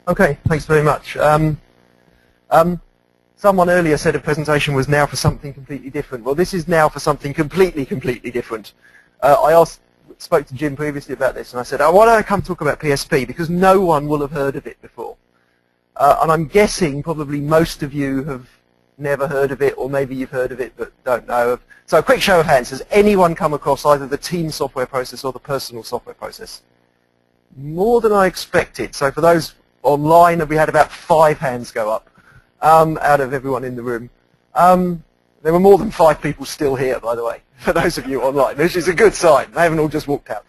Okay, thanks very much. Someone earlier said a presentation was now for something completely different. Well, this is now for something completely different. Spoke to Jim previously about this, and I said, why don't I come talk about PSP? Because no one will have heard of it before. And I'm guessing probably most of you have never heard of it, or maybe you've heard of it but don't know. So a quick show of hands. Has anyone come across either the team software process or the personal software process? More than I expected. So for those online, we had about 5 hands go up out of everyone in the room. There were more than 5 people still here, by the way, for those of you online, which is a good sign. They haven't all just walked out.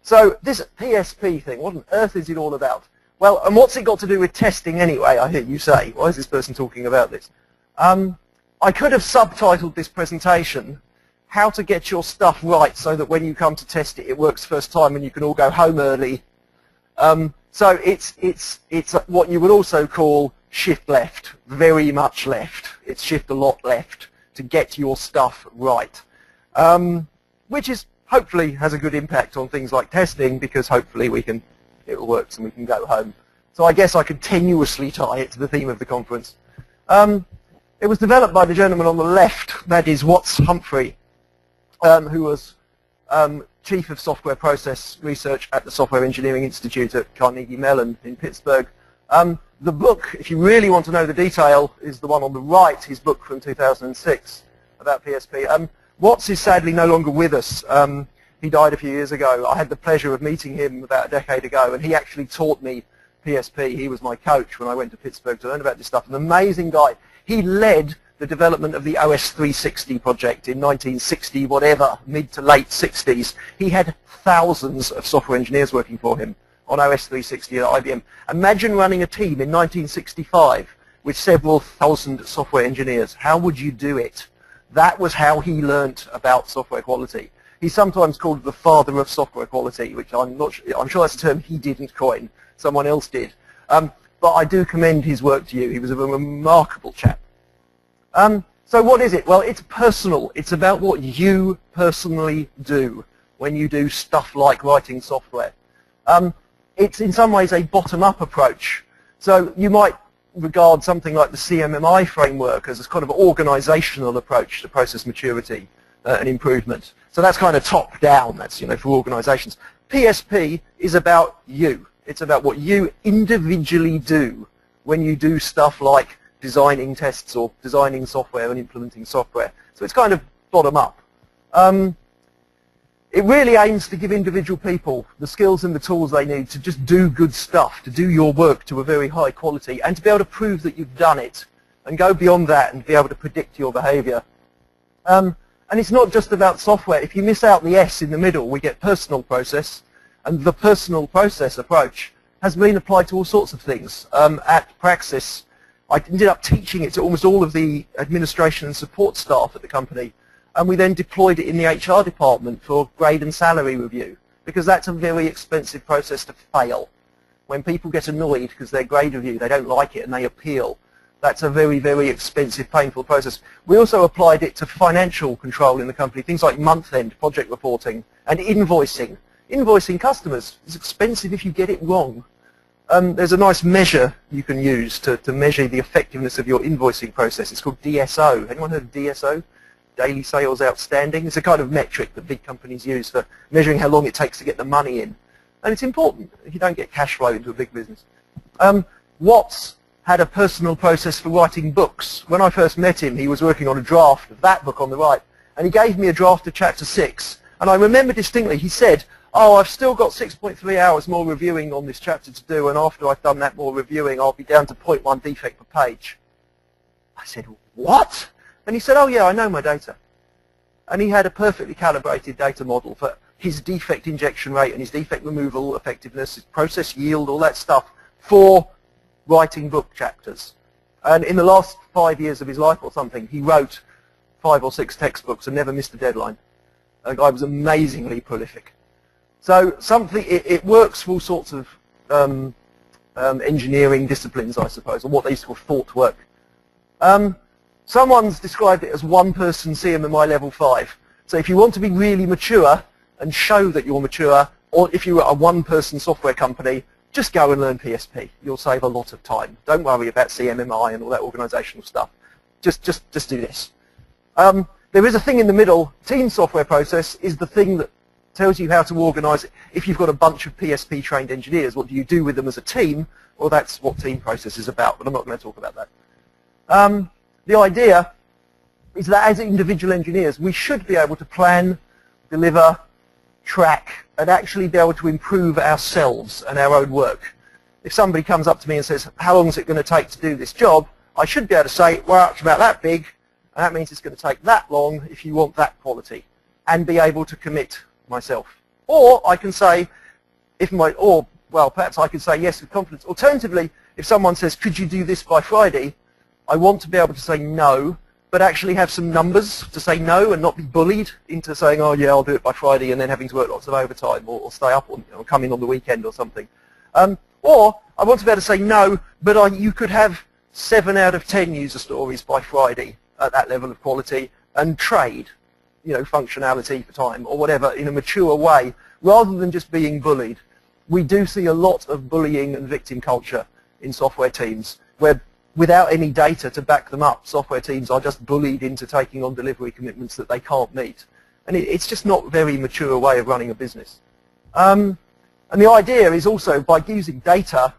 So this PSP thing, what on earth is it all about? Well, and what's it got to do with testing anyway, I hear you say? Why is this person talking about this? I could have subtitled this presentation, How to Get Your Stuff Right so that when you come to test it, it works first time and you can all go home early. So it's what you would also call shift left, very much left. It's shift a lot left to get your stuff right, which is hopefully has a good impact on things like testing, because hopefully it works and we can go home. So I guess I could tenuously tie it to the theme of the conference. It was developed by the gentleman on the left, that is Watts Humphrey, who was Chief of Software Process Research at the Software Engineering Institute at Carnegie Mellon in Pittsburgh. The book, if you really want to know the detail, is the one on the right, his book from 2006 about PSP. Watts is sadly no longer with us. He died a few years ago. I had the pleasure of meeting him about a decade ago, and he actually taught me PSP. He was my coach when I went to Pittsburgh to learn about this stuff. An amazing guy. He led the development of the OS 360 project in 1960, whatever, mid to late 60s. He had thousands of software engineers working for him on OS 360 at IBM. Imagine running a team in 1965 with several thousand software engineers. How would you do it? That was how he learnt about software quality. He's sometimes called the father of software quality, which I'm sure that's a term he didn't coin. Someone else did. But I do commend his work to you. He was a remarkable chap. So what is it? Well, it's personal. It's about what you personally do when you do stuff like writing software. It's in some ways a bottom-up approach. So you might regard something like the CMMI framework as a kind of organizational approach to process maturity and improvement. So that's kind of top-down. That's, for organizations. PSP is about you. It's about what you individually do when you do stuff like designing tests or designing software and implementing software. So it's kind of bottom-up. It really aims to give individual people the skills and the tools they need to just do good stuff, to do your work to a very high quality, and to be able to prove that you've done it, and go beyond that and be able to predict your behavior. And it's not just about software. If you miss out the S in the middle, we get personal process, and the personal process approach has been applied to all sorts of things. At Praxis, I ended up teaching it to almost all of the administration and support staff at the company. And we then deployed it in the HR department for grade and salary review, because that's a very expensive process to fail. When people get annoyed because their grade review, they don't like it and they appeal. That's a very, very expensive, painful process. We also applied it to financial control in the company, things like month-end project reporting and invoicing. Invoicing customers is expensive if you get it wrong. There's a nice measure you can use to measure the effectiveness of your invoicing process. It's called DSO. Anyone heard of DSO? Daily sales outstanding. It's a kind of metric that big companies use for measuring how long it takes to get the money in. And it's important if you don't get cash flow into a big business. Watts had a personal process for writing books. When I first met him, he was working on a draft of that book on the right, and he gave me a draft of chapter 6. And I remember distinctly, he said, I've still got 6.3 hours more reviewing on this chapter to do, and after I've done that more reviewing, I'll be down to 0.1 defect per page. I said, what? And he said, oh yeah, I know my data. And he had a perfectly calibrated data model for his defect injection rate and his defect removal effectiveness, his process yield, all that stuff for writing book chapters. And in the last 5 years of his life or something, he wrote 5 or 6 textbooks and never missed a deadline. The guy was amazingly prolific. So it works for all sorts of engineering disciplines, I suppose, or what they used to call thought work. Someone's described it as one-person CMMI level 5. So if you want to be really mature and show that you're mature, or if you're a one-person software company, just go and learn PSP. You'll save a lot of time. Don't worry about CMMI and all that organizational stuff. Just do this. There is a thing in the middle. Team software process is the thing that tells you how to organize it. If you've got a bunch of PSP trained engineers, what do you do with them as a team? Well, that's what team process is about, but I'm not going to talk about that. The idea is that as individual engineers, we should be able to plan, deliver, track, and actually be able to improve ourselves and our own work. If somebody comes up to me and says, how long is it going to take to do this job? I should be able to say, well, it's about that big, and that means it's going to take that long if you want that quality, and be able to commit myself. Or I can say, perhaps I can say yes with confidence. Alternatively, if someone says, could you do this by Friday? I want to be able to say no, but actually have some numbers to say no and not be bullied into saying, oh yeah, I'll do it by Friday, and then having to work lots of overtime or stay up or come in on the weekend or something. Or I want to be able to say no, but you could have 7 out of 10 user stories by Friday at that level of quality and trade, functionality for time or whatever in a mature way, rather than just being bullied. We do see a lot of bullying and victim culture in software teams where, without any data to back them up, software teams are just bullied into taking on delivery commitments that they can't meet. And it's just not a very mature way of running a business. And the idea is also, by using data,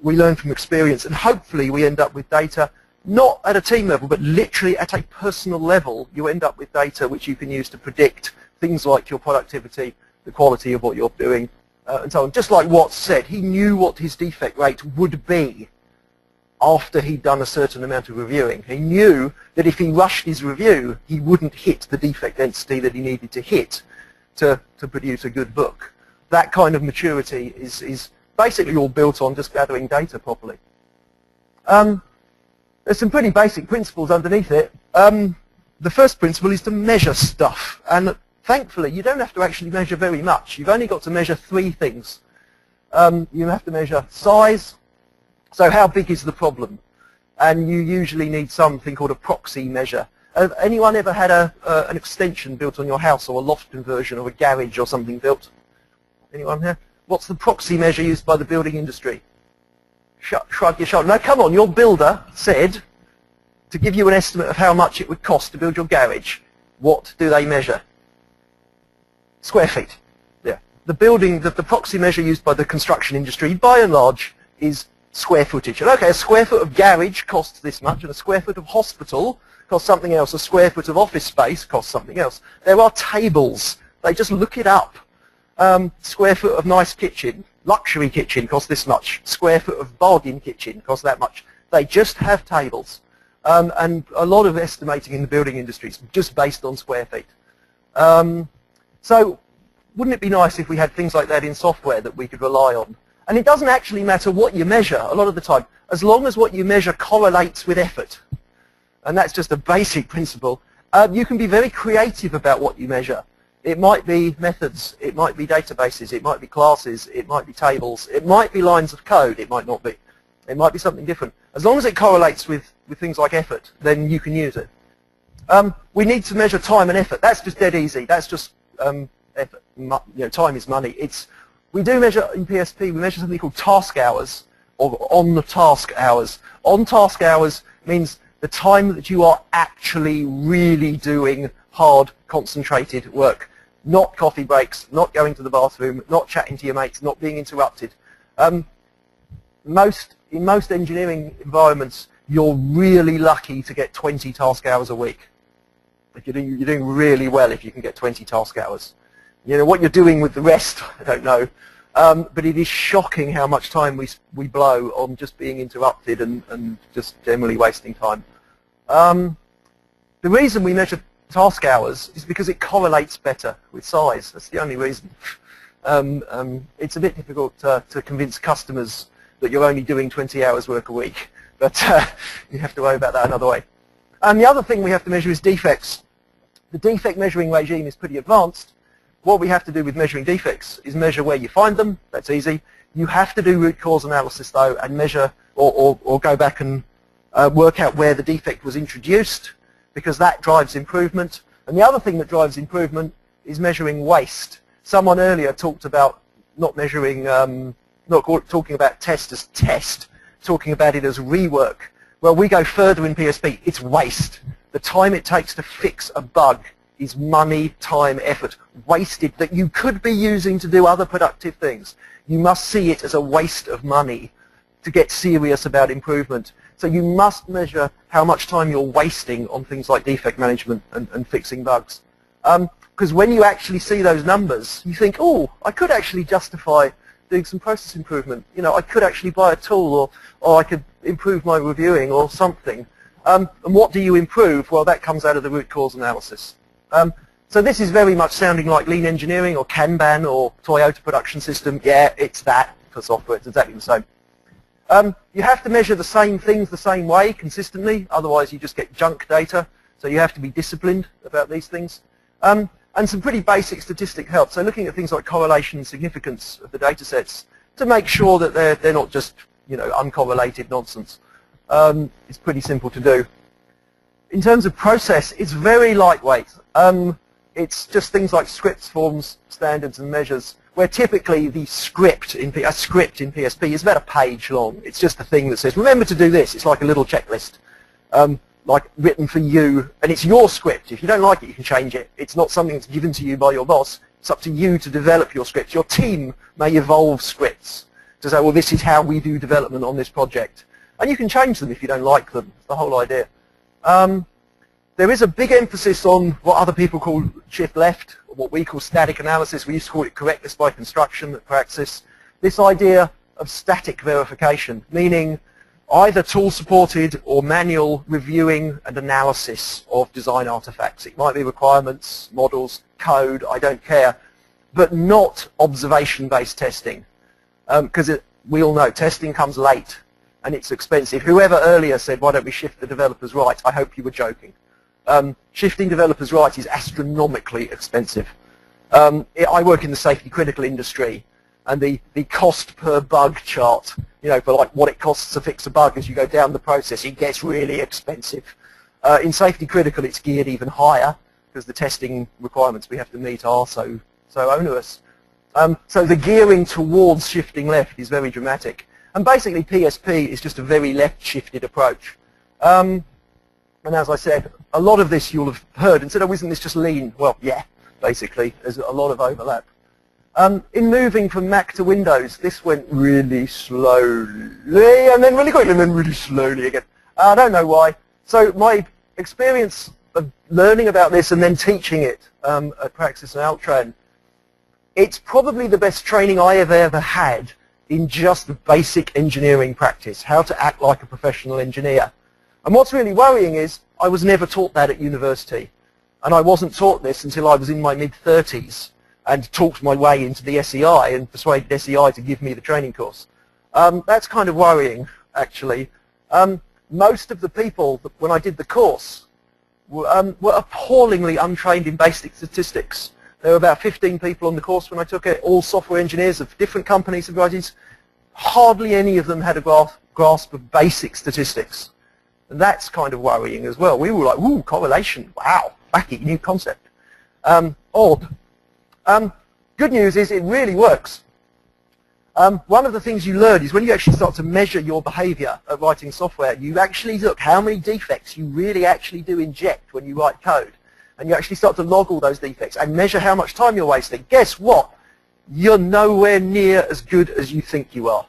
we learn from experience, and hopefully we end up with data not at a team level, but literally at a personal level. You end up with data which you can use to predict things like your productivity, the quality of what you're doing, and so on. Just like Watts said, he knew what his defect rate would be after he'd done a certain amount of reviewing. He knew that if he rushed his review, he wouldn't hit the defect density that he needed to hit to produce a good book. That kind of maturity is basically all built on just gathering data properly. There's some pretty basic principles underneath it. The first principle is to measure stuff, and thankfully you don't have to actually measure very much. You've only got to measure 3 things. You have to measure size, so how big is the problem? And you usually need something called a proxy measure. Have anyone ever had an extension built on your house, or a loft conversion, or a garage or something built? Anyone here? What's the proxy measure used by the building industry? Shrug your shoulder. No, come on, your builder said to give you an estimate of how much it would cost to build your garage. What do they measure? Square feet. Yeah. The proxy measure used by the construction industry, by and large, is square footage. And okay, a square foot of garage costs this much, and a square foot of hospital costs something else. A square foot of office space costs something else. There are tables. They just look it up. Square foot of nice kitchen, luxury kitchen costs this much. Square foot of bargain kitchen costs that much. They just have tables. And a lot of estimating in the building industry is just based on square feet. So wouldn't it be nice if we had things like that in software that we could rely on? And it doesn't actually matter what you measure a lot of the time, as long as what you measure correlates with effort. And that's just a basic principle. You can be very creative about what you measure. It might be methods, it might be databases, it might be classes, it might be tables, it might be lines of code, it might not be. It might be something different. As long as it correlates with things like effort, then you can use it. We need to measure time and effort. That's just dead easy. That's just effort. Time is money. We do measure in PSP, we measure something called task hours, or on-task hours. On-task hours means the time that you are actually really doing hard, concentrated work. Not coffee breaks, not going to the bathroom, not chatting to your mates, not being interrupted. In most engineering environments, you're really lucky to get 20 task hours a week. If you're doing really well if you can get 20 task hours. What you're doing with the rest, I don't know. But it is shocking how much time we blow on just being interrupted and just generally wasting time. The reason we measure task hours is because it correlates better with size. That's the only reason. It's a bit difficult to convince customers that you're only doing 20 hours work a week, but you have to worry about that another way. And the other thing we have to measure is defects. The defect measuring regime is pretty advanced. What we have to do with measuring defects is measure where you find them. That's easy. You have to do root cause analysis though, and measure or go back and work out where the defect was introduced, because that drives improvement. And the other thing that drives improvement is measuring waste. Someone earlier talked about not measuring not talking about test as test, talking about it as rework. Well, we go further in PSP. It's waste. The time it takes to fix a bug is money, time, effort, wasted that you could be using to do other productive things. You must see it as a waste of money to get serious about improvement. So you must measure how much time you're wasting on things like defect management and fixing bugs. Because when you actually see those numbers, you think, oh, I could actually justify doing some process improvement. You know, I could actually buy a tool, or I could improve my reviewing or something. And what do you improve? Well, that comes out of the root cause analysis. So this is very much sounding like lean engineering or Kanban or Toyota production system. Yeah, it's that for software. It's exactly the same. You have to measure the same things the same way consistently, otherwise you just get junk data. So you have to be disciplined about these things. And some pretty basic statistic help. So looking at things like correlation and significance of the data sets to make sure that they're not just, you know, uncorrelated nonsense. It's pretty simple to do. In terms of process, it's very lightweight. It's just things like scripts, forms, standards, and measures, where typically the script in PSP is about a page long. It's just a thing that says, remember to do this. It's like a little checklist, like written for you, and it's your script. If you don't like it, you can change it. It's not something that's given to you by your boss. It's up to you to develop your scripts. Your team may evolve scripts to say, well, this is how we do development on this project. And you can change them if you don't like them. It's the whole idea. There is a big emphasis on what other people call shift left, or what we call static analysis. We used to call it correctness by construction at Praxis. This idea of static verification, meaning either tool-supported or manual reviewing and analysis of design artifacts. It might be requirements, models, code, I don't care, but not observation-based testing. Because we all know testing comes late and it's expensive. Whoever earlier said, why don't we shift the developers right, I hope you were joking. Shifting developers right is astronomically expensive. I work in the safety critical industry, and the cost per bug chart, you know, for like what it costs to fix a bug as you go down the process, it gets really expensive. In safety critical, it's geared even higher because the testing requirements we have to meet are so onerous. So the gearing towards shifting left is very dramatic. And basically PSP is just a very left-shifted approach. And as I said, a lot of this you'll have heard and said, oh, isn't this just lean? Well, yeah, basically. There's a lot of overlap. In moving from Mac to Windows, this went really slowly, and then really quickly, and then really slowly again. I don't know why. So my experience of learning about this and then teaching it at Praxis and Altran, it's probably the best training I have ever had in just basic engineering practice, how to act like a professional engineer. And what's really worrying is I was never taught that at university. And I wasn't taught this until I was in my mid-30s and talked my way into the SEI and persuaded SEI to give me the training course. That's kind of worrying, actually. Most of the people, when I did the course, were appallingly untrained in basic statistics. There were about 15 people on the course when I took it, all software engineers of different companies and varieties. Hardly any of them had a grasp of basic statistics. And that's kind of worrying as well. We were like, ooh, correlation, wow, wacky new concept. Odd. Good news is it really works. One of the things you learn is when you actually start to measure your behavior at writing software, you actually look how many defects you really actually do inject when you write code. And you actually start to log all those defects and measure how much time you're wasting. Guess what? You're nowhere near as good as you think you are.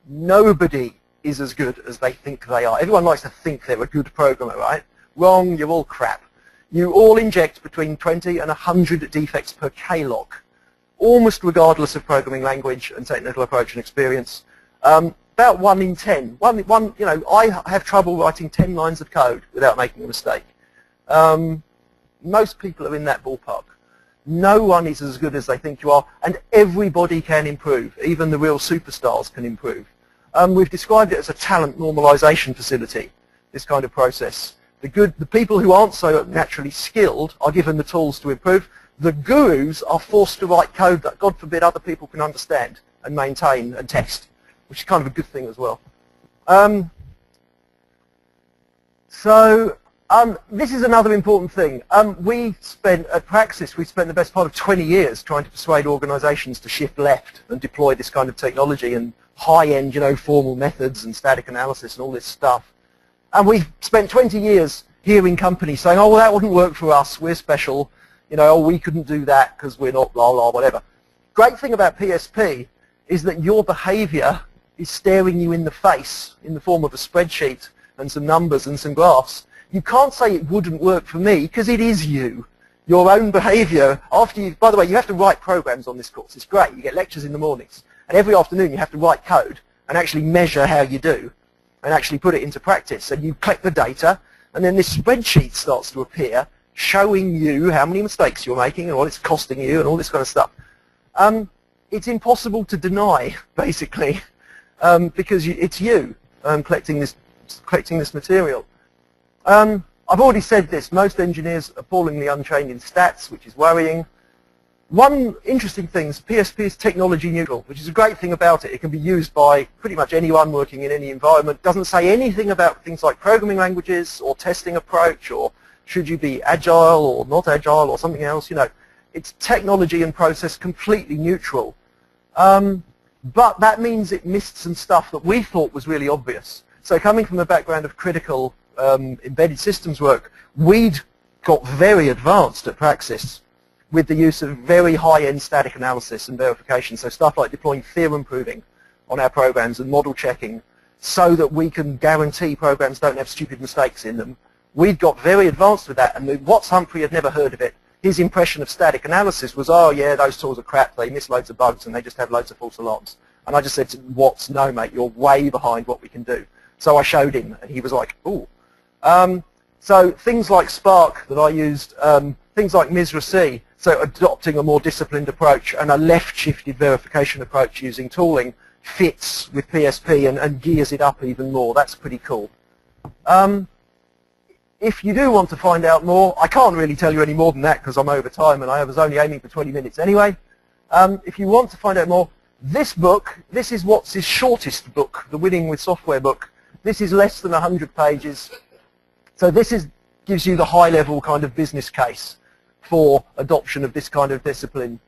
Nobody is as good as they think they are. Everyone likes to think they're a good programmer, right? Wrong, you're all crap. You all inject between 20 and 100 defects per K-log, almost regardless of programming language and technical approach and experience. About 1 in 10. You know, I have trouble writing 10 lines of code without making a mistake. Most people are in that ballpark. No one is as good as they think you are, and everybody can improve. Even the real superstars can improve. We've described it as a talent normalization facility, this kind of process. The people who aren't so naturally skilled are given the tools to improve. The gurus are forced to write code that, God forbid, other people can understand and maintain and test, which is kind of a good thing as well. This is another important thing. At Praxis, we spent the best part of 20 years trying to persuade organizations to shift left and deploy this kind of technology and high-end, formal methods and static analysis and all this stuff. And we've spent 20 years hearing companies saying, oh, well, that wouldn't work for us, we're special, oh, we couldn't do that because we're not blah, blah, whatever. Great thing about PSP is that your behavior is staring you in the face in the form of a spreadsheet and some numbers and some graphs. You can't say it wouldn't work for me because it is you. Your own behavior, by the way, you have to write programs on this course. It's great. You get lectures in the mornings. And every afternoon you have to write code and actually measure how you do and actually put it into practice. And you collect the data, and then this spreadsheet starts to appear showing you how many mistakes you're making and what it's costing you and all this kind of stuff. It's impossible to deny, basically, because it's you collecting this material. I've already said this, most engineers are appallingly untrained in stats, which is worrying. One interesting thing is PSP is technology neutral, which is a great thing about it. It can be used by pretty much anyone working in any environment. It doesn't say anything about things like programming languages or testing approach or should you be agile or not agile or something else. It's technology and process completely neutral. But that means it missed some stuff that we thought was really obvious. So coming from a background of critical embedded systems work, we'd got very advanced at Praxis with the use of very high-end static analysis and verification. So stuff like deploying theorem proving on our programs and model checking so that we can guarantee programs don't have stupid mistakes in them. We'd got very advanced with that, and Watts Humphrey had never heard of it. His impression of static analysis was, oh yeah, those tools are crap, they miss loads of bugs and they just have loads of false alarms. And I just said to Watts, no mate, you're way behind what we can do. So I showed him and he was like, ooh. So things like Spark that I used, things like MISRA C, so adopting a more disciplined approach and a left-shifted verification approach using tooling fits with PSP and gears it up even more. That's pretty cool. If you do want to find out more, I can't really tell you any more than that because I'm over time and I was only aiming for 20 minutes anyway. If you want to find out more, this book, this is Watts' shortest book, the Winning with Software book. This is less than 100 pages. So this gives you the high-level kind of business case for adoption of this kind of discipline.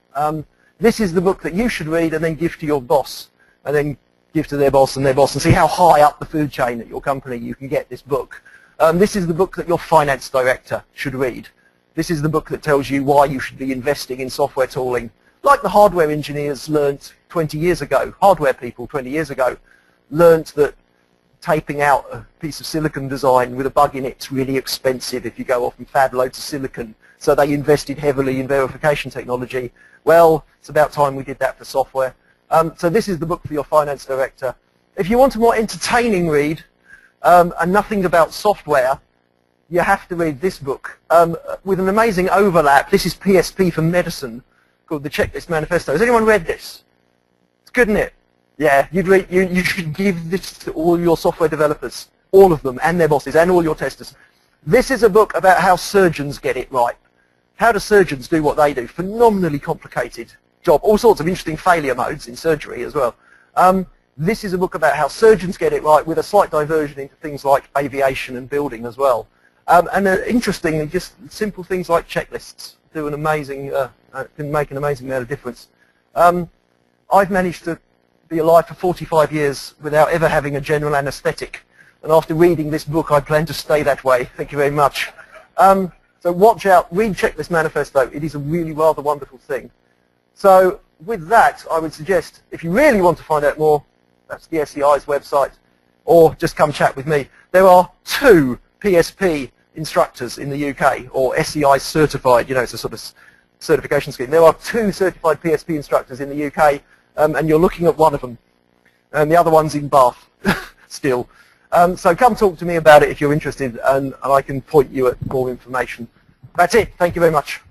This is the book that you should read and then give to your boss, and then give to their boss and see how high up the food chain at your company you can get this book. This is the book that your finance director should read. This is the book that tells you why you should be investing in software tooling, like the hardware engineers learnt 20 years ago, hardware people 20 years ago, learnt that taping out a piece of silicon design with a bug in it's really expensive if you go off and fab loads of silicon. So they invested heavily in verification technology. Well, it's about time we did that for software. So this is the book for your finance director. If you want a more entertaining read and nothing about software, you have to read this book with an amazing overlap. This is PSP for medicine, called The Checklist Manifesto. Has anyone read this? It's good, isn't it? Yeah, you should give this to all your software developers, all of them, and their bosses, and all your testers. This is a book about how surgeons get it right. How do surgeons do what they do? Phenomenally complicated job. All sorts of interesting failure modes in surgery as well. This is a book about how surgeons get it right with a slight diversion into things like aviation and building as well. And interestingly, just simple things like checklists do an amazing, can make an amazing amount of difference. I've managed to be alive for 45 years without ever having a general anesthetic. And after reading this book, I plan to stay that way. Thank you very much. So watch out, read Checklist Manifesto. It is a really rather wonderful thing. So with that, I would suggest, if you really want to find out more, that's the SEI's website, or just come chat with me. There are 2 PSP instructors in the UK, or SEI certified, it's a sort of certification scheme. There are 2 certified PSP instructors in the UK, and you're looking at one of them. And the other one's in Bath, still. So come talk to me about it if you're interested, and I can point you at more information. That's it. Thank you very much.